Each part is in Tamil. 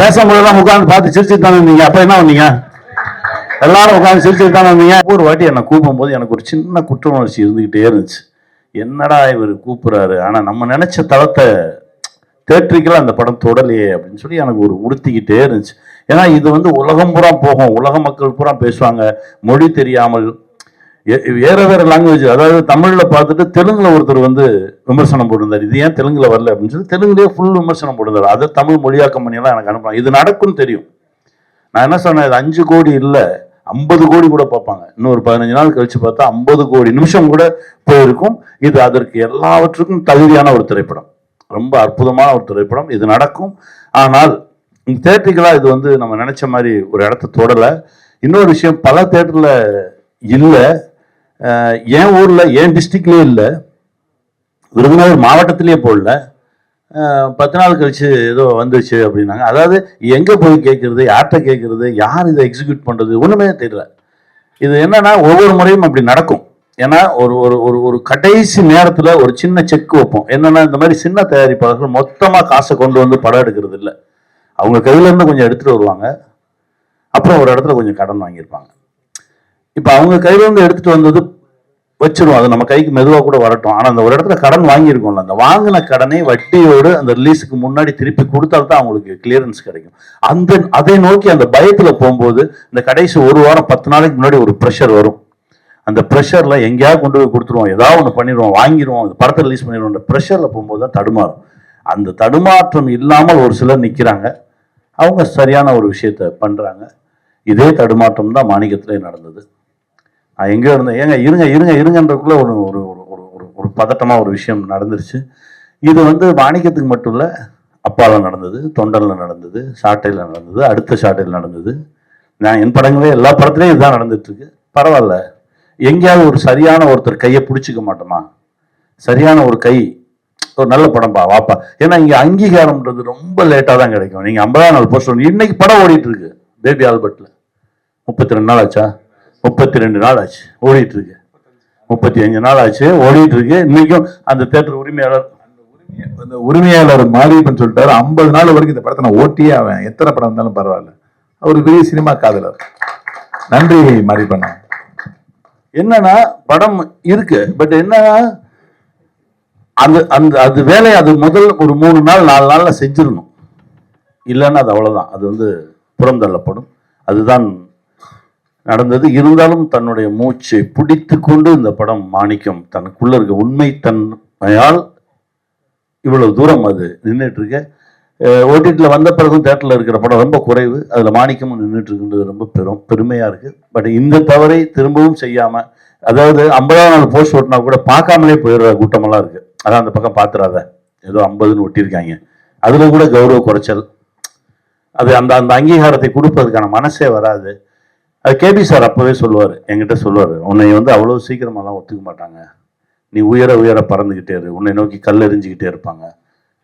பேசும்போதெல்லாம் உட்காந்து பார்த்து சிரிச்சுட்டு தானே இருந்தீங்க. அப்ப என்ன பண்ணீங்க? எல்லாரும் உட்காந்து சிரிச்சுட்டு தானே இருந்தீங்க. ஒரு வாட்டி என்னை கூப்பிடும்போது எனக்கு ஒரு சின்ன குற்ற உணர்ச்சி இருந்துகிட்டே இருந்துச்சு. என்னடா இவர் கூப்பிடுறாரு, ஆனா நம்ம நினைச்ச தளத்தை தேட்டரிக்கெல்லாம் அந்த படம் தொடலையே அப்படின்னு சொல்லி எனக்கு ஒரு உறுத்திக்கிட்டே இருந்துச்சு. ஏன்னா இது வந்து உலகம் பூரா போகும், உலக மக்கள் பூரா பேசுவாங்க, மொழி தெரியாமல் வேற வேற லாங்குவேஜ், அதாவது தமிழ்ல பார்த்துட்டு தெலுங்குல ஒருத்தர் வந்து விமர்சனம் போட்டிருந்தார். இது ஏன் தெலுங்குல வரல அப்படின்னு சொல்லி தெலுங்குலேயே ஃபுல் விமர்சனம் போட்டிருந்தார். அதை தமிழ் மொழியாக்கம் பண்ணியெல்லாம் எனக்கு அனுப்புறாங்க. இது நடக்கும்னு தெரியும். நான் என்ன சொன்னேன், இது 5 கோடி இல்லை 50 கோடி கூட பார்ப்பாங்க. இன்னொரு 15 நாள் கழிச்சு பார்த்தா 50 கோடி நிமிஷம் கூட போயிருக்கும். இது அதற்கு எல்லாவற்றுக்கும் தகுதியான ஒரு திரைப்படம், ரொம்ப அற்புதமான ஒரு திரைப்படம். இது நடக்கும். ஆனால் தேட்டரிக்கலா இது வந்து நம்ம நினைச்ச மாதிரி ஒரு இடத்த தொடலை. இன்னொரு விஷயம், பல தேட்டர்ல இல்லை, என் ஊர்ல என் டிஸ்ட்ரிக்ட்லயே இல்லை, விருதுநகர் மாவட்டத்திலேயே போடல. 10 நாள் கழிச்சு ஏதோ வந்துச்சு அப்படின்னாங்க. அதாவது எங்க போய் கேட்கறது, யார்கிட்ட கேட்கறது, யார் இதை எக்ஸிக்யூட் பண்றது, ஒண்ணுமே தெரியல. இது என்னன்னா ஒவ்வொரு முறையும் அப்படி நடக்கும். ஏன்னா ஒரு ஒரு ஒரு ஒரு கடைசி நேரத்துல ஒரு சின்ன செக் வைப்போம். என்னன்னா இந்த மாதிரி சின்ன தயாரிப்பாளர்கள் மொத்தமா காசை கொண்டு வந்து படம் எடுக்கிறது இல்லை. அவங்க கையில இருந்து கொஞ்சம் எடுத்துட்டு வருவாங்க, அப்புறம் ஒரு இடத்துல கொஞ்சம் கடன் வாங்கியிருப்பாங்க. இப்ப அவங்க கையில இருந்து எடுத்துட்டு வந்தது வச்சிருவோம், அது நம்ம கைக்கு மெதுவாக கூட வரட்டும். ஆனால் அந்த ஒரு இடத்துல கடன் வாங்கியிருக்கோம்ல, அந்த வாங்கின கடனை வட்டியோடு அந்த ரிலீஸுக்கு முன்னாடி திருப்பி கொடுத்தால்தான் அவங்களுக்கு கிளியரன்ஸ் கிடைக்கும். அதை நோக்கி அந்த பயத்துல போகும்போது இந்த கடைசி ஒரு வாரம் 10 நாளைக்கு முன்னாடி ஒரு ப்ரெஷர் வரும். அந்த ப்ரெஷர்ல எங்கேயாவது கொண்டு போய் கொடுத்துருவோம், ஏதாவது ஒன்று பண்ணிடுவோம், வாங்கிடுவோம், அந்த படத்தை ரிலீஸ் பண்ணிடுவோம். அந்த ப்ரெஷர்ல போகும்போது தான் தடுமாறும். அந்த தடுமாற்றம் இல்லாமல் ஒரு சிலர் நிற்கிறாங்க, அவங்க சரியான ஒரு விஷயத்த பண்றாங்க. இதே தடுமாற்றம் தான் மாணிக்கத்திலே நடந்தது. நான் எங்கே இருந்தேன், ஏங்க இருங்க இருங்க இருங்கன்றக்குள்ள ஒரு ஒரு ஒரு ஒரு பதட்டமாக ஒரு விஷயம் நடந்துருச்சு. இது வந்து மாணிக்கத்துக்கு மட்டும் இல்லை, அப்பால நடந்தது, தொண்டரில் நடந்தது, சாட்டையில் நடந்தது, அடுத்த சாட்டையில் நடந்தது. நான் என் படங்களே எல்லா படத்துலையும் இதுதான் நடந்துட்டு இருக்கு. பரவாயில்ல, எங்கேயாவது ஒரு சரியான ஒருத்தர் கையை பிடிச்சிக்க மாட்டோமா? சரியான ஒரு கை, ஒரு நல்ல படம்பா வாப்பா. ஏன்னா இங்கே அங்கீகாரம்ன்றது ரொம்ப லேட்டாக தான் கிடைக்கும். நீங்கள் 50ஆம் நாள் போஸ்ட், இன்னைக்கு படம் ஓடிட்டு இருக்கு பேபி ஆல்பர்ட்ல. 32 நாள் ஆச்சா? 32 நாள் ஆச்சு ஓடிட்டு இருக்கு. 35 நாள் ஆச்சு ஓடிட்டு இருக்கு. இன்னைக்கும் அந்த தேட்டர் உரிமையாளர் மாரியப்பன் சொல்லிட்டாரு, 50 நாள் வரைக்கும் இந்த படத்தை நான் ஓட்டியே ஆவேன், எத்தனை படம் இருந்தாலும் பரவாயில்ல. அவர் பெரிய சினிமா காதலர். நன்றி மாரியப்பன். என்னன்னா படம் இருக்கு, பட் என்னன்னா அந்த அந்த அது வேலையை அது முதல் ஒரு 3 நாள் 4 நாள்ல செஞ்சிடணும். இல்லைன்னா அது அவ்வளவுதான், அது வந்து புறம் தள்ளப்படும். அதுதான் நடந்தது. இருந்தாலும் தன்னுடைய மூச்சை பிடித்து கொண்டு இந்த படம் மாணிக்கம் தனக்குள்ள இருக்க உண்மை தன்மையால் இவ்வளவு தூரம் அது நின்றுட்டு இருக்கு. ஓடிடியில் வந்த பிறகும் தேட்டரில் இருக்கிற படம் ரொம்ப குறைவு, அதுல மாணிக்கமும் நின்றுட்டு இருக்குன்றது ரொம்ப பெருமையா இருக்கு. பட் இந்த தவறை திரும்பவும் செய்யாம, அதாவது 50ஆம் நாள் போஸ்ட் ஓட்டினா கூட பார்க்காமலே போயிடுற கூட்டமெல்லாம் இருக்கு. அதான் அந்த பக்கம் பார்த்துறாத, ஏதோ 50ன்னு ஒட்டியிருக்காங்க, அதுல கூட கௌரவ குறைச்சல். அது அந்த அந்த அங்கீகாரத்தை கொடுப்பதற்கான மனசே வராது. அது கேபி சார் அப்பவே சொல்லுவார், என்கிட்ட சொல்லுவார், உன்னை வந்து அவ்வளோ சீக்கிரமாலாம் ஒத்துக்க மாட்டாங்க, நீ உயர உயர பறந்துக்கிட்டே இரு, உன்னை நோக்கி கல் எரிஞ்சுக்கிட்டே இருப்பாங்க,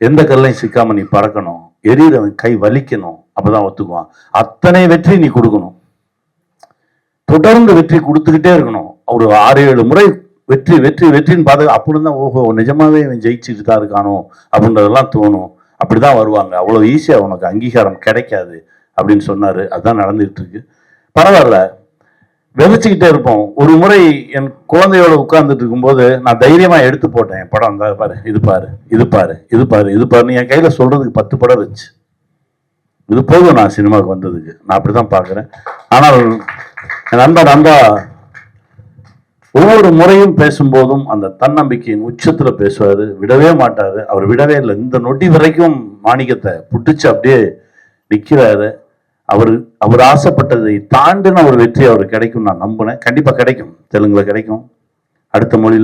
எந்த கல்லையும் சிக்காம நீ பறக்கணும், எரியறவன் கை வலிக்கணும், அப்பதான் ஒத்துக்குவான். அத்தனை வெற்றி நீ கொடுக்கணும், தொடர்ந்து வெற்றி கொடுத்துக்கிட்டே இருக்கணும். ஒரு 6-7 முறை வெற்றி வெற்றி வெற்றின்னு பார்த்து அப்படின்னு தான் ஓஹோ நிஜமாவே இவன் ஜெயிச்சுட்டு தான் இருக்கானோ அப்படின்றதெல்லாம் தோணும். அப்படிதான் வருவாங்க, அவ்வளோ ஈஸியா உனக்கு அங்கீகாரம் கிடைக்காது அப்படின்னு சொன்னாரு. அதுதான் நடந்துகிட்டு இருக்கு. பரவாயில்ல, விதைச்சுக்கிட்டே இருப்போம். ஒரு முறை என் குழந்தையோட உட்கார்ந்துட்டு இருக்கும்போது நான் தைரியமா எடுத்து போட்டேன், என் படம் அந்த பாரு, இது பாரு, இது பாரு, இது பாரு, இது பாருன்னு என் கையில சொல்றதுக்கு 10 படம் இருந்துச்சு. இது போதும் நான் சினிமாவுக்கு வந்ததுக்கு, நான் அப்படிதான் பாக்குறேன். ஆனால் என் நண்பா ஒவ்வொரு முறையும் பேசும்போதும் அந்த தன்னம்பிக்கையின் உச்சத்துல பேசுவாரு, விடவே மாட்டாரு. அவர் விடவே இல்லை. இந்த நொடி வரைக்கும் மாணிக்கத்தை புடிச்சு அப்படியே நிக்கிறாரு. அவர் ஆசைப்பட்டதை தாண்டின ஒரு வெற்றி அவருக்கு கிடைக்கும் நான் நம்பினேன். கண்டிப்பா கிடைக்கும், தெலுங்குல கிடைக்கும், அடுத்த மொழி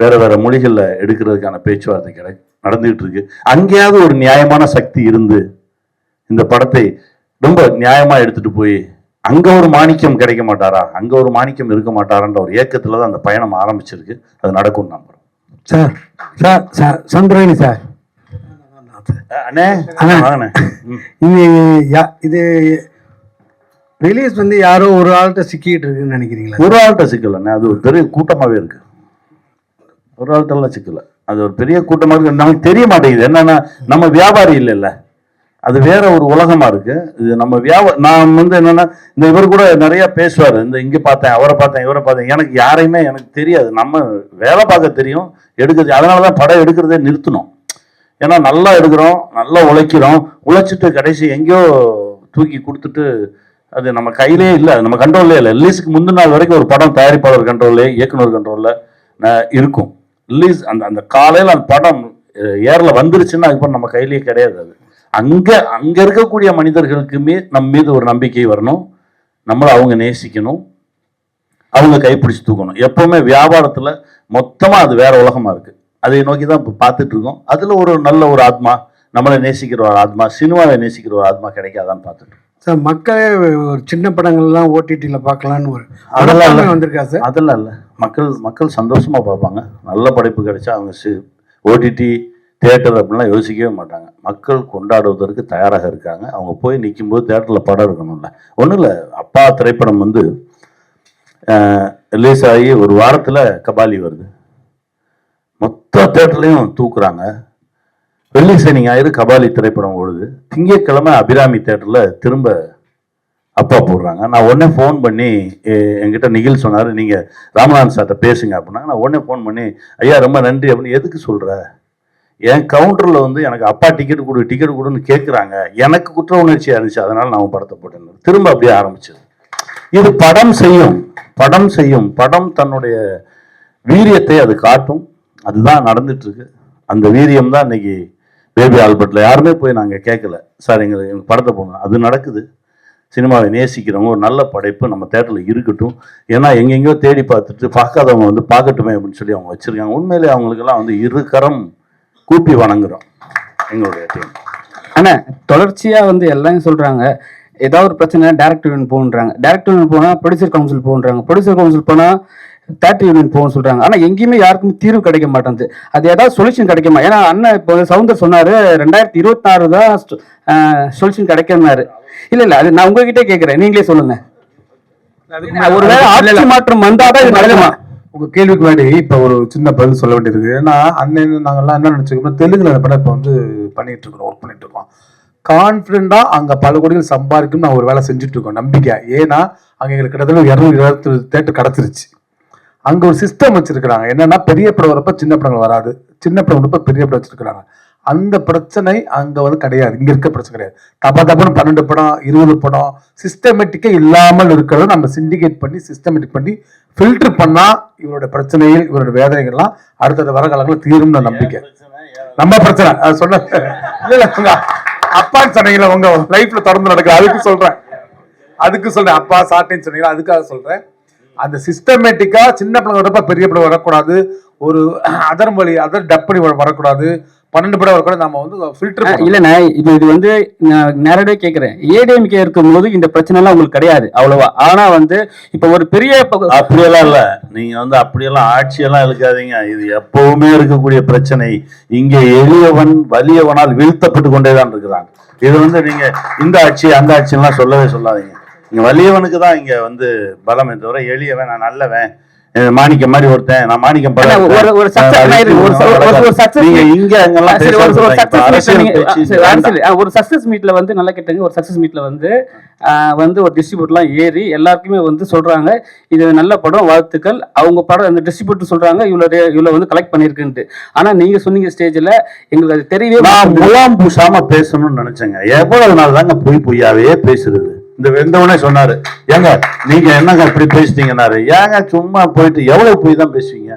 வேற வேற மொழிகள்ல எடுக்கிறதுக்கான பேச்சுவார்த்தை நடந்துகிட்டு இருக்கு. அங்கேயாவது ஒரு நியாயமான சக்தி இருந்து இந்த படத்தை ரொம்ப நியாயமா எடுத்துட்டு போய் அங்க ஒரு மாணிக்கம் கிடைக்க மாட்டாரா, அங்க ஒரு மாணிக்கம் இருக்க மாட்டாரான்ற ஒரு ஏக்கத்துலதான் அந்த பயணம் ஆரம்பிச்சிருக்கு. அது நடக்கும் நம்புறோம். சார் சார் சார் சந்திரவேணி சார், இது ரிலீஸ் வந்து யாரோ ஒரு ஆள்கிட்ட சிக்கிட்டு இருக்குன்னு நினைக்கிறீங்களா? ஒரு ஆள்கிட்ட சிக்கல, அது ஒரு பெரிய கூட்டமாவே இருக்கு. ஒரு ஆள்கிட்ட சிக்கல, அது ஒரு பெரிய கூட்டமாக இருக்கு. நமக்கு தெரிய மாட்டேங்குது. என்னன்னா நம்ம வியாபாரி இல்லைல்ல, அது வேற ஒரு உலகமா இருக்கு. இது நம்ம நான் வந்து என்னன்னா, இந்த இவர் கூட நிறைய பேசுவாரு. இந்த இங்க பார்த்தேன், அவரை பார்த்தேன், இவரை பார்த்தேன். எனக்கு யாரையுமே எனக்கு தெரியாது. நம்ம வேலை பார்க்க தெரியும், எடுக்கிறது. அதனாலதான் படம் எடுக்கிறதே நிறுத்தணும். ஏன்னா நல்லா எடுக்கிறோம், நல்லா உழைக்கிறோம், உழைச்சிட்டு கடைசி எங்கேயோ தூக்கி கொடுத்துட்டு அது நம்ம கையிலே இல்லை, நம்ம கண்ட்ரோல்லே இல்லை. ரிலீஸுக்கு முந்தின நாள் வரைக்கும் ஒரு படம் தயாரிப்பாளர் கண்ட்ரோல்லே, இயக்குனர் கண்ட்ரோல்ல இருக்கும். ரிலீஸ் அந்த அந்த காலையில் அந்த படம் ஏர்ல வந்துருச்சுன்னா அதுக்கப்புறம் நம்ம கையிலேயே கிடையாது. அது அங்க இருக்கக்கூடிய மனிதர்களுக்குமே நம்ம மீது ஒரு நம்பிக்கை வரணும், நம்மளை அவங்க நேசிக்கணும், அவங்க கைப்பிடிச்சு தூக்கணும். எப்பவுமே வியாபாரத்துல மொத்தமா அது வேற உலகமா இருக்கு. அதை நோக்கி தான் இப்போ பார்த்துட்டு இருக்கோம். அதுல ஒரு நல்ல ஒரு ஆத்மா, நம்மளை நேசிக்கிற ஒரு ஆத்மா, சினிமாவை நேசிக்கிற ஒரு ஆத்மா கிடைக்காதான்னு பார்த்துட்டு சார். மக்களே ஒரு சின்ன படங்கள்லாம் ஓடிடியில் பார்க்கலான்னு ஒரு அதெல்லாம் வந்திருக்கா சார்? அதெல்லாம் இல்லை. மக்கள் சந்தோஷமா பார்ப்பாங்க. நல்ல படைப்பு கிடைச்சா அவங்க ஓடிடி தியேட்டர் அப்படின்லாம் யோசிக்கவே மாட்டாங்க. மக்கள் கொண்டாடுவதற்கு தயாராக இருக்காங்க. அவங்க போய் நிற்கும்போது தியேட்டரில் படம் இருக்கணும்ல. ஒன்றும் இல்லை, அப்பா திரைப்படம் வந்து ரிலீஸ் ஆகி ஒரு வாரத்தில் கபாலி வருது. மொத்த தியேட்டர்லையும் தூக்குறாங்க. வெள்ளி சனி ஞாயிறு கபாலி திரைப்படம் ஓடுது. திங்கட்கிழமை அபிராமி தியேட்டரில் திரும்ப அப்பா போடுறாங்க. நான் உடனே ஃபோன் பண்ணி என்கிட்ட நிகில் சொன்னார், நீங்கள் ராமநாதன் சார்கிட்ட பேசுங்க அப்படின்னா. நான் உடனே ஃபோன் பண்ணி, ஐயா ரொம்ப நன்றி அப்படின்னு. எதுக்கு சொல்கிற? என் கவுண்டரில் வந்து எனக்கு அப்பா டிக்கெட் கொடுன்னு கேட்குறாங்க. எனக்கு குற்ற உணர்ச்சியாக இருந்துச்சு, அதனால் நான் படத்தை போட்டேன். திரும்ப அப்படியே ஆரம்பிச்சது. இது படம் செய்யும். படம் தன்னுடைய வீரியத்தை அது காட்டும். அதுதான் நடந்துட்டு இருக்கு. அந்த வீரியம் தான் இன்னைக்கு பேபி ஆல்பர்ட்ல யாருமே போய் நாங்கள் கேட்கல, சார் எங்கள் படத்தை போகணும். அது நடக்குது. சினிமாவை நேசிக்கிறவங்க ஒரு நல்ல படைப்பு நம்ம தேட்டரில் இருக்கட்டும். ஏன்னா எங்கெங்கயோ தேடி பார்த்துட்டு பார்க்காதவங்க வந்து பார்க்கட்டுமே அப்படின்னு சொல்லி அவங்க வச்சிருக்காங்க. உண்மையிலே அவங்களுக்கெல்லாம் வந்து இரு கரம் கூப்பி வணங்குறோம் எங்களுடைய டீம். ஆனா தொடர்ச்சியா வந்து எல்லாம் சொல்றாங்க, ஏதாவது ஒரு பிரச்சனை டைரக்டர் யூனியன் போன்றாங்க, டைரக்டர் யூனியன் போனா ப்ரொடியூசர் கவுன்சில் போன்றாங்க, ப்ரொடியூசர் கவுன்சில் போனா தேட்டர் யூனியன் போகணும்னு சொல்றாங்க. ஆனா எங்கேயுமே யாருக்குமே தீர்வு கிடைக்க மாட்டேங்குது. அது ஏதாவது சொல்யூஷன் கிடைக்குமா? ஏன்னா அண்ணன் இப்போ சவுந்தர் சொன்னாரு 2026 தான் சொல்யூஷன் கிடைக்கும்னாரு. இல்ல அது நான் உங்ககிட்ட கேட்கிறேன், நீங்களே சொல்லுங்க. ஒருவேளை ஆட்சி மாற்றம் வந்தாதான் இது நடக்குமா? உங்க கேள்விக்கு முன்னாடி இப்ப ஒரு சின்ன பதில் சொல்ல வேண்டியிருக்கு. ஏன்னா அண்ணன் நாங்கெல்லாம் என்ன நினைச்சுக்கோம், தெலுங்குல அந்த படம் இப்ப வந்து பண்ணிட்டு இருக்கோம், ஒர்க் பண்ணிட்டு இருக்கோம். கான்பிடண்டா அங்க பல கோடிகள் சம்பாதிக்கும் நான் ஒரு வேலை செஞ்சுட்டு இருக்கோம், நம்பிக்கை. ஏன்னா அங்க எங்களுக்கு கிட்டத்தட்ட 220 தேட்டர் கிடைச்சிருச்சு. அங்க ஒரு சிஸ்டம் வச்சிருக்கிறாங்க. என்னன்னா பெரிய படம் வரப்ப சின்ன படங்கள் வராது, சின்ன படம் வரப்ப பெரிய படம் வச்சிருக்கிறாங்க. அந்த பிரச்சனை அங்க வந்து கிடையாது. இங்க இருக்க பிரச்சனை கிடையாது. தப்புன்னு 12 படம் 20 படம் சிஸ்டமேட்டிக்கா இல்லாமல் இருக்கிறத நம்ம சிண்டிகேட் பண்ணி சிஸ்டமேட்டிக் பண்ணி ஃபில்டர் பண்ணா இவரோட பிரச்சனைகள் இவரோட வேதனைகள்லாம் அடுத்த வர காலங்களில் தீரும்னு நம்பிக்கை. நம்ம பிரச்சனை அது சொன்ன இல்ல அப்பான்னு சொன்னீங்களா உங்க லைஃப்ல தொடர்ந்து நடக்குது, அதுக்கு சொல்றேன். அப்பா சாட்டின்னு சொன்னீங்களா, அதுக்காக சொல்றேன். அந்த சிஸ்டமேட்டிக்கா சின்ன படம் வரப்ப பெரிய படம் வரக்கூடாது, ஒரு அதர் டப் பண்ணி வரக்கூடாது, 12 படம் வரக்கூடாது. நம்ம வந்து ஃபில்டர் இல்லண்ணா. இது வந்து நான் நேரடியாக கேட்கிறேன். ஏடிஎம்கே இருக்கும் போது இந்த பிரச்சனை எல்லாம் உங்களுக்கு கிடையாது அவ்வளவா. ஆனா வந்து இப்ப ஒரு பெரிய அப்படியெல்லாம் இல்ல, நீங்க வந்து அப்படியெல்லாம் ஆட்சியெல்லாம் இழுக்காதீங்க. இது எப்பவுமே இருக்கக்கூடிய பிரச்சனை. இங்க எளியவன் வலியவனால் வீழ்த்தப்பட்டு கொண்டேதான் இருக்கிறாங்க. இது வந்து நீங்க இந்த ஆட்சி அந்த ஆட்சியெல்லாம் சொல்லவே சொல்லாதீங்க. இங்க வலியவனுக்கு தான் இங்க வந்து பலமே தவிர எளியவன் நான் நல்லவன் மாணிக்கம் மாதிரி ஒருத்தன் நான் மாணிக்கம் ஒரு சக்சஸ் மீட்ல வந்து நல்லா கேட்டாங்க. ஒரு சக்சஸ் மீட்ல வந்து ஒரு டிஸ்ட்ரிபியூட்டர்லாம் ஏறி எல்லாருக்குமே வந்து சொல்றாங்க இது நல்ல படம், வாழ்த்துக்கள். அவங்க படம் அந்த டிஸ்ட்ரிபியூட்டர் சொல்றாங்க இவ்வளவு வந்து கலெக்ட் பண்ணிருக்குன்ட்டு. ஆனா நீங்க சொன்னீங்க ஸ்டேஜ்ல எங்களுக்கு அது தெரியவே. நான் முலாம் பூசாம பேசணும்னு நினைச்சேங்க. எவ்வளவு நாள் தாங்க பொய்யாவே பேசுறது. இந்த வெந்தவனே சொன்னாரு, ஏங்க நீங்க என்னங்க இப்படி பேசிட்டீங்கன்னாரு. ஏங்க சும்மா போயிட்டு எவ்வளவு போய் தான் பேசுவீங்க?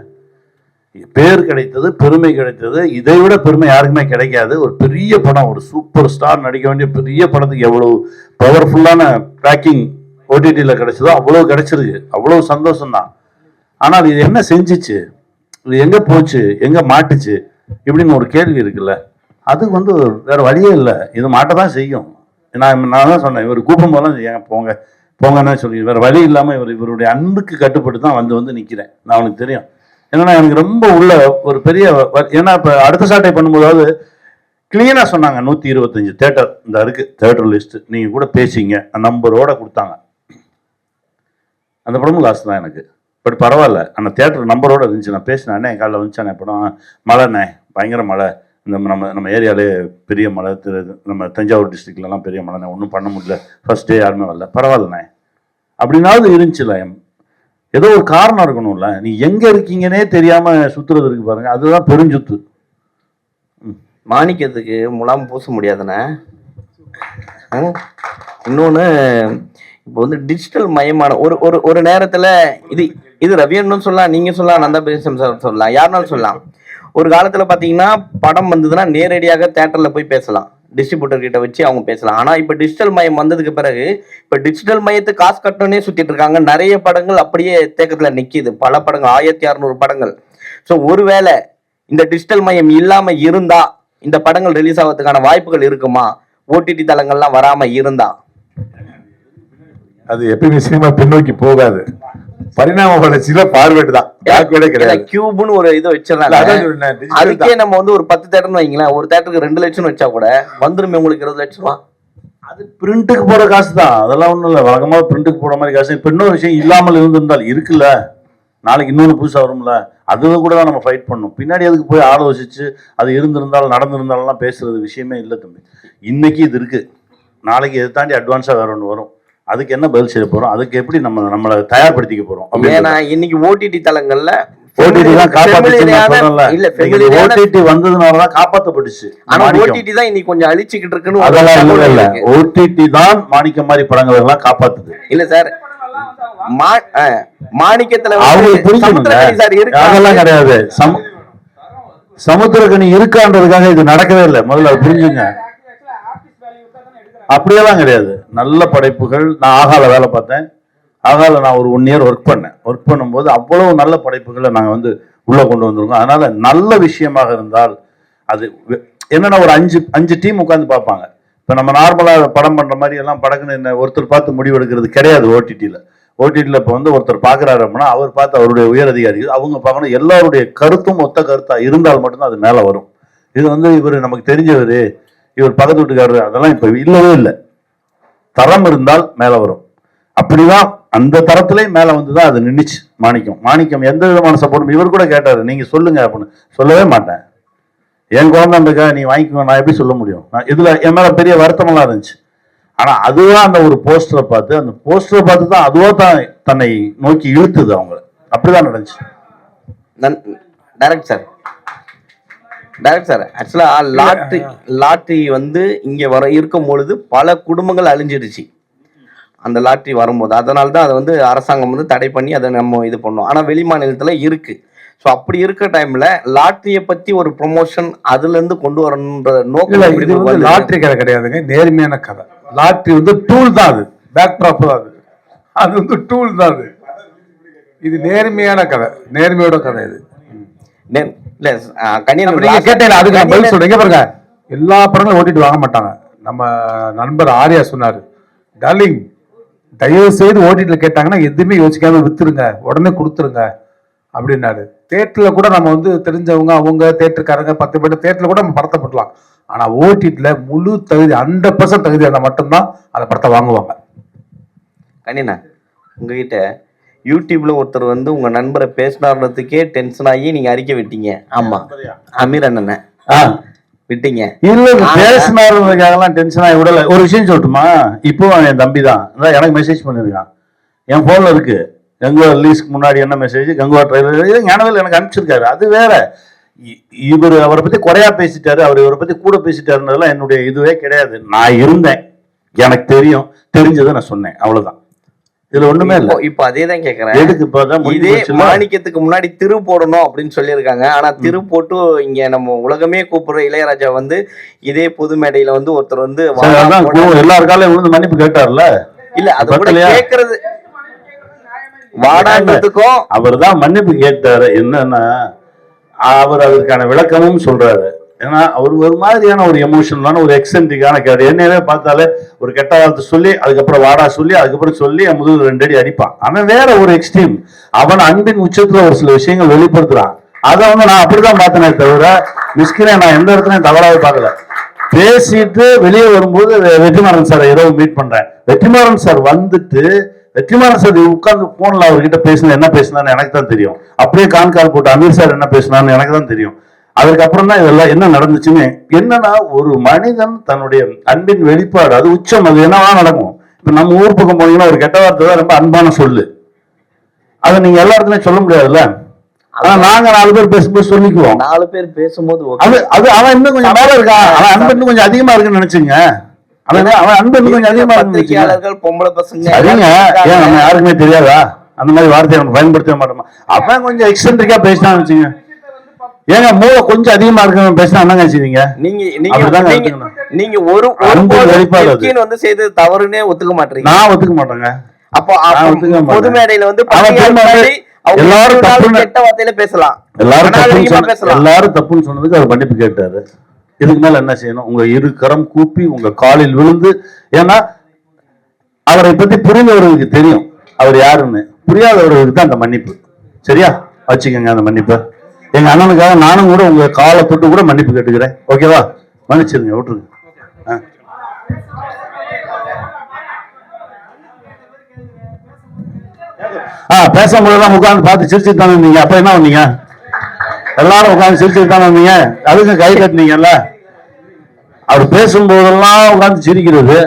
பேர் கிடைத்தது, பெருமை கிடைத்தது. இதை விட பெருமை யாருக்குமே கிடைக்காது. ஒரு பெரிய படம், ஒரு சூப்பர் ஸ்டார் நடிக்க வேண்டிய பெரிய படத்துக்கு எவ்வளவு பவர்ஃபுல்லான பேக்கிங் ஓடிடியில் கிடைச்சதோ அவ்வளவு கிடைச்சிருக்கு. அவ்வளவு சந்தோஷம் தான். ஆனால் இது என்ன செஞ்சிச்சு, இது எங்க போச்சு, எங்க மாட்டுச்சு இப்படின்னு ஒரு கேள்வி இருக்குல்ல. அது வந்து வேற வழியே இல்லை, இது மாட்டதான் செய்யும். நான் தான் சொன்னேன், இவர் கூப்பிடும் போதெல்லாம் ஏன் போங்கன்னு சொல்லி வேற வழி இல்லாமல் இவருடைய அன்புக்கு கட்டுப்பட்டு தான் வந்து நிற்கிறேன். நான் அவனுக்கு தெரியும். ஏன்னா எனக்கு ரொம்ப உள்ள ஒரு பெரிய, ஏன்னா இப்போ அடுத்த சாட்டை பண்ணும்போதாவது கிளீனாக சொன்னாங்க 125 தேட்டர் இந்த இருக்கு தேட்டர் லிஸ்ட், நீங்கள் கூட பேசிங்க நம்பரோட கொடுத்தாங்க. அந்த படமும் காசு தான் எனக்கு, பட் பரவாயில்ல. அந்த தேட்டர் நம்பரோட இருந்துச்சு. நான் பேசினேன், என் காலையில் வந்துச்சானே படம், மழைண்ணே பயங்கர மழை, நம்ம ஏரியாலே பெரிய மழை, நம்ம தஞ்சாவூர் டிஸ்ட்ரிக்ட்லலாம் பெரிய மழை, ஒன்றும் பண்ண முடியல, ஃபர்ஸ்ட் டே யாருமே வரல, பரவாயில்லண்ணே அப்படின்னாவது இருந்துச்சுல. ஏதோ ஒரு காரணம் இருக்கணும்ல. நீ எங்க இருக்கீங்கன்னே தெரியாம சுத்துறது இருக்கு பாருங்க, அதுதான் பெருஞ்சுத்து. மாணிக்கத்துக்கு முலாம் பூச முடியாதுண்ணே. இன்னொன்று, இப்போ வந்து டிஜிட்டல் மயமான ஒரு ஒரு ஒரு நேரத்தில் இது ரவியன்னு சொல்லலாம், நீங்கள் சொல்லலாம், நந்தா பேசம் சொல்லலாம், யாருனாலும் சொல்லலாம். ஒரு காலத்தில் பார்த்தீங்கன்னா படம் வந்ததுன்னா நேரடியாக தேட்டரில் போய் பேசலாம், டிஸ்ட்ரிபியூட்டர் கிட்ட வச்சு அவங்க பேசலாம். ஆனால் இப்போ டிஜிட்டல் மயம் வந்ததுக்கு பிறகு இப்போ டிஜிட்டல் மயத்துக்கு காசு கட்டணுன்னே சுற்றிட்டு இருக்காங்க. நிறைய படங்கள் அப்படியே தேக்கத்தில் நிற்கிது, பல படங்கள், 1600 படங்கள். ஸோ ஒருவேளை இந்த டிஜிட்டல் மயம் இல்லாமல் இருந்தா இந்த படங்கள் ரிலீஸ் ஆகிறதுக்கான வாய்ப்புகள் இருக்குமா? ஓடிடி தளங்கள்லாம் வராம இருந்தா அது எப்பயுமே சினிமா பின்னோக்கி போகாது, பரிணாம வளர்ச்சியில பார்வேர்டு தான், கிடையாது. கியூப்னு ஒரு இது வச்சிடறாங்க, அதுக்கே நம்ம வந்து ஒரு 10 தேட்டர்னு வைங்களேன், ஒரு தேட்டருக்கு 2 லட்சம் வச்சா கூட வந்துருமே உங்களுக்கு 20 லட்சம் ரூபா. அது பிரிண்ட்டுக்கு போற காசு தான், அதெல்லாம் ஒண்ணும் இல்லை. வழக்கமாக பிரிண்ட்டுக்கு போற மாதிரி காசு. இப்போ இன்னொரு விஷயம் இல்லாமல் இருந்திருந்தால் இருக்குல்ல, நாளைக்கு இன்னொன்று புதுசாக வரும்ல, அதுல கூட தான் நம்ம ஃபைட் பண்ணணும். பின்னாடி அதுக்கு போய் ஆலோசிச்சு அது இருந்திருந்தாலும் நடந்திருந்தாலும் பேசுறது விஷயமே இல்லை தம்பி. இன்னைக்கு இது இருக்கு, நாளைக்கு இதை தாண்டி அட்வான்ஸா வேற ஒன்று வரும். அதுக்கு என்ன பதில் செய்ய போறோம், அதுக்கு எப்படி நம்மளை தயார்படுத்திக்க போறோம்? ஏன்னா இன்னைக்கு ஓடிடி தளங்கள்ல ஓடிடி தான் ஓடிடி வந்ததுனாலதான் காப்பாற்றப்பட்டுச்சு. ஆனா ஓடிடி தான் இன்னைக்கு கொஞ்சம் அழிச்சுக்கிட்டு இருக்குன்னு. அதெல்லாம் இல்ல, ஓடிடி தான் மாணிக்கம் மாதிரி படங்கள் எல்லாம் காப்பாத்துது. இல்ல சார், மாணிக்கத்துல அதெல்லாம் கிடையாது. சமுத்திரக்கனி இருக்கான்றதுக்காக இது நடக்கவே இல்லை, முதல்ல புரிஞ்சுங்க. அப்படியெல்லாம் கிடையாது. நல்ல படைப்புகள். நான் ஆகால வேலை பார்த்தேன், ஆகால நான் ஒரு 1 இயர் ஒர்க் பண்ணும்போது அவ்வளவு நல்ல படைப்புகளை நாங்கள் வந்து உள்ள கொண்டு வந்திருக்கோம். அதனால நல்ல விஷயமாக இருந்தால் அது என்னன்னா ஒரு 5 டீம் உட்காந்து பார்ப்பாங்க. இப்போ நம்ம நார்மலாக படம் பண்ற மாதிரி எல்லாம் படக்குன்னு ஒருத்தர் பார்த்து முடிவெடுக்கிறது கிடையாது. ஓடிடியில் இப்போ வந்து ஒருத்தர் பார்க்குறாரு அப்படின்னா அவர் பார்த்து அவருடைய உயர் அதிகாரிகள் அவங்க பார்க்கணும். எல்லாருடைய கருத்தும் ஒத்த கருத்தாக இருந்தால் மட்டும்தான் அது மேலே வரும். இது வந்து இவர் நமக்கு தெரிஞ்சவர், இவர் பக்கத்து வீட்டுக்காரர், அதெல்லாம் இப்போ இல்லவே இல்லை. தரம் இருந்தால் மேலே வரும். அப்படிதான் அந்த தரத்திலே மேலே வந்து தான் அது நின்றுச்சு. மாணிக்கம் எந்த விதமான சப்போர்ட்டும். இவர் கூட கேட்டார், நீங்கள் சொல்லுங்க அப்படின்னு. சொல்லவே மாட்டேன், என் குழந்தைக்கா நீ வாங்கிக்கோ, நான் எப்படி சொல்ல முடியும்? நான் இதில் என் மேலே பெரிய வருத்தமெல்லாம் இருந்துச்சு. ஆனால் அதுதான் அந்த ஒரு போஸ்டரை பார்த்து தான் அதுவோ தான் தன்னை நோக்கி இழுத்துது அவங்கள. அப்படிதான் நடந்துச்சு. டைரக்ட் சார் ஆக்சுவலா லாட்ரி வந்து இங்க இருக்கும் பொழுது பல குடும்பங்கள் அழிஞ்சிருச்சு அந்த லாட்ரி வரும்போது. அதனால தான் அதை வந்து அரசாங்கம் வந்து தடை பண்ணி அதை நம்ம இது பண்ணோம். ஆனா வெளி மாநிலத்துல இருக்கு. ஸோ அப்படி இருக்க டைம்ல லாட்ரியை பத்தி ஒரு ப்ரொமோஷன் அதுல இருந்து கொண்டு வரணுன்ற நோக்கம். லாட்ரி கதை கிடையாதுங்க, நேர்மையான கதை. லாட்ரி வந்து டூல் தான், அது பேக் ட்ராப் தான், அது வந்து டூல் தான். இது நேர்மையான கதை, நேர்மையோட கதை. இது கேட்டீங்க, அதுக்கு நான் பதில் சொல்றேன். பாருங்க, எல்லா படங்களும் ஓட்டிட்டு வாங்க மாட்டாங்க. நம்ம நண்பர் ஆர்யா சொன்னாரு, டார்லிங் தயவு செய்து ஓட்டிட்டு கேட்டாங்கன்னா எதுவுமே யோசிக்காம வித்துருங்க, உடனே கொடுத்துருங்க அப்படின்னாரு. தேட்டர்ல கூட நம்ம வந்து தெரிஞ்சவங்க அவங்க தேட்டருக்காரங்க 10 பேர் தேட்டர்ல கூட நம்ம படத்தை போட்டலாம். ஆனா ஓடிடில முழு தகுதி 100% தகுதி இருந்தால் மட்டும்தான் அந்த படத்தை வாங்குவாங்க. கண்ணினா உங்ககிட்ட யூடியூப்ல ஒருத்தர் வந்து உங்க நண்பரை பேசினார்ன்றதுக்கே டென்ஷன் ஆகி நீங்க அறிக்கை விட்டீங்க. ஆமா, அமீர் அண்ணனை விட்டீங்க. இல்ல பேசினாருக்காகலாம் டென்ஷன் ஆகி விடல. ஒரு விஷயம் சொல்லட்டுமா? இப்போ என் தம்பி தான் எனக்கு மெசேஜ் பண்ணிருக்கான், என் போன்ல இருக்கு. கங்குவா ரிலீஸ்க்கு முன்னாடி என்ன மெசேஜ், கங்குவா ட்ரெய்லர் ஞானவேல் எனக்கு அனுப்பிச்சிருக்காரு. அது வேற. இவர் அவரை பத்தி குறையா பேசிட்டாரு, அவர் இவரை பத்தி கூட பேசிட்டாருன்றதுலாம் என்னுடைய இதுவே கிடையாது. நான் இருந்தேன், எனக்கு தெரிஞ்சதை நான் சொன்னேன், அவ்வளவுதான். இதுல ஒண்ணுமே இல்ல. இப்ப அதே தான் கேக்குறேன். இதே மாணிக்கத்துக்கு முன்னாடி திரு போடணும் அப்படின்னு சொல்லியிருக்காங்க. ஆனா திரு போட்டு இங்க நம்ம உலகமே கூப்பிடுற இளையராஜா வந்து இதே பொது மேடையில வந்து ஒருத்தர் வந்து எல்லாருக்காலும் விழுந்து மன்னிப்பு கேட்டார்ல. இல்ல அது கூட கேட்கறது வாடான்றதுக்கும் அவர் தான் மன்னிப்பு கேட்டாரு. என்னன்னா அவர் அதற்கான விளக்கமும் சொல்றாரு. ஏன்னா அவர் ஒரு மாதிரியான ஒரு எமோஷனலான ஒரு எக்ஸென்ட்ரிக்கான கேட்டு என்னவே பார்த்தாலே ஒரு கெட்ட வார்த்தை சொல்லி அதுக்கப்புறம் வாடா சொல்லி அதுக்கப்புறம் சொல்லி முதல் 2 அடி அடிப்பான். அவன் வேற ஒரு எக்ஸ்ட்ரீம். அவன் அன்பின் உச்சத்துல ஒரு சில விஷயங்கள் வெளிப்படுத்துறான். அதை வந்து நான் அப்படிதான் பார்த்தனே தவிர மிஸ்கிரே நான் எந்த இடத்துலையும் தவறாக பார்க்கல. பேசிட்டு வெளியே வரும்போது வெற்றிமாறன் சார் ஏதோ மீட் பண்றேன். வெற்றிமாறன் சார் வந்துட்டு வெற்றிமாறன் சார் உட்கார்ந்து போன்ல அவர்கிட்ட பேசின என்ன பேசினான்னு எனக்கு தான் தெரியும். அப்படியே கான்கால் போட்டு அமீர் சார் என்ன பேசினான்னு எனக்கு தான் தெரியும். அதுக்கப்புறம் தான் இதெல்லாம் என்ன நடந்துச்சுன்னு. என்னன்னா ஒரு மனிதன் தன்னுடைய அன்பின் வெளிப்பாடு அது உச்சம், அது என்னவா நடக்கும். இப்ப நம்ம ஊர் பக்கம் போனீங்கன்னா ஒரு கெட்ட வார்த்தை தான் ரொம்ப அன்பான சொல்லு, அதை நீங்க எல்லா இடத்துலயும் சொல்ல முடியாதுல்ல. ஆனா நாங்க 4 பேர் பேசும்போது சொல்லிக்குவோம். 4 பேர் பேசும்போது அது அது அவன் இன்னும் கொஞ்சம் மேல இருக்கான், அவன் அன்பு இன்னும் கொஞ்சம் அதிகமா இருக்குன்னு நினைச்சுங்க. அவன் அன்பு இன்னும் கொஞ்சம் அதிகமா இருக்குன்னு நினைச்சுங்க. பத்திரிகையாளர்கள் பொம்பளை பசங்க சரிங்க, ஏன் நம்ம யாருக்குமே தெரியாதா அந்த மாதிரி வார்த்தையை நம்ம பயன்படுத்த மாட்டோமா? அவன் கொஞ்சம் எக்ஸென்ட்ரிக்கா பேசினான்னு வச்சுங்க. ஏங்க மூளை கொஞ்சம் அதிகமா இருக்கவன் பேசினா என்னங்க செய்வீங்க? நீங்க அப்படிதாங்க நீங்க இருக்கணும். நீங்க ஒரு அன்பு வெளிப்பாடு அது. வந்து செய்தது தவறுனே ஒத்துக்க மாட்டீங்க. நான் ஒத்துக்க மாட்டேங்க. அப்போ நான் ஒத்துக்க மாட்டேன். பொது மேடையில வந்து அவன் திரும்ப வந்து எல்லாரும் தப்புன்னு கெட்ட வார்த்தையில பேசலாம், எல்லாரும் அநாகரிகமா தப்புன்னு பேசலாம். எல்லாரும் தப்புன்னு சொன்னதுக்கு அவர் மன்னிப்பு கேட்டாரு. இதுக்கு மேல என்ன செய்யணும்? உங்க இரு கரம் கூப்பி உங்க காலில் விழுந்து, ஏன்னா அவரை பத்தி புரிந்தவர்களுக்கு தெரியும் அவர் யாருன்னு, புரியாதவர்களுக்கு தான் அந்த மன்னிப்பு. சரியா வச்சுக்கோங்க அந்த மன்னிப்பை. எங்க அண்ணனுக்காக நானும் கூட உங்க காலை தொட்டு கூட மன்னிப்பு கேட்டுக்கிறேன். ஓகேவா? மன்னிச்சிருங்க, விட்டுருங்க. பேசும்போதெல்லாம் உட்காந்து பார்த்து சிரிச்சுட்டு தானே இருந்தீங்க. அப்ப என்ன பண்ணீங்க? எல்லாரும் உட்காந்து சிரிச்சுட்டு தானே இருந்தீங்க. அதுக்கு கை கட்டினீங்கல்ல. அவர் பேசும்போதெல்லாம் உட்காந்து சிரிக்கிறது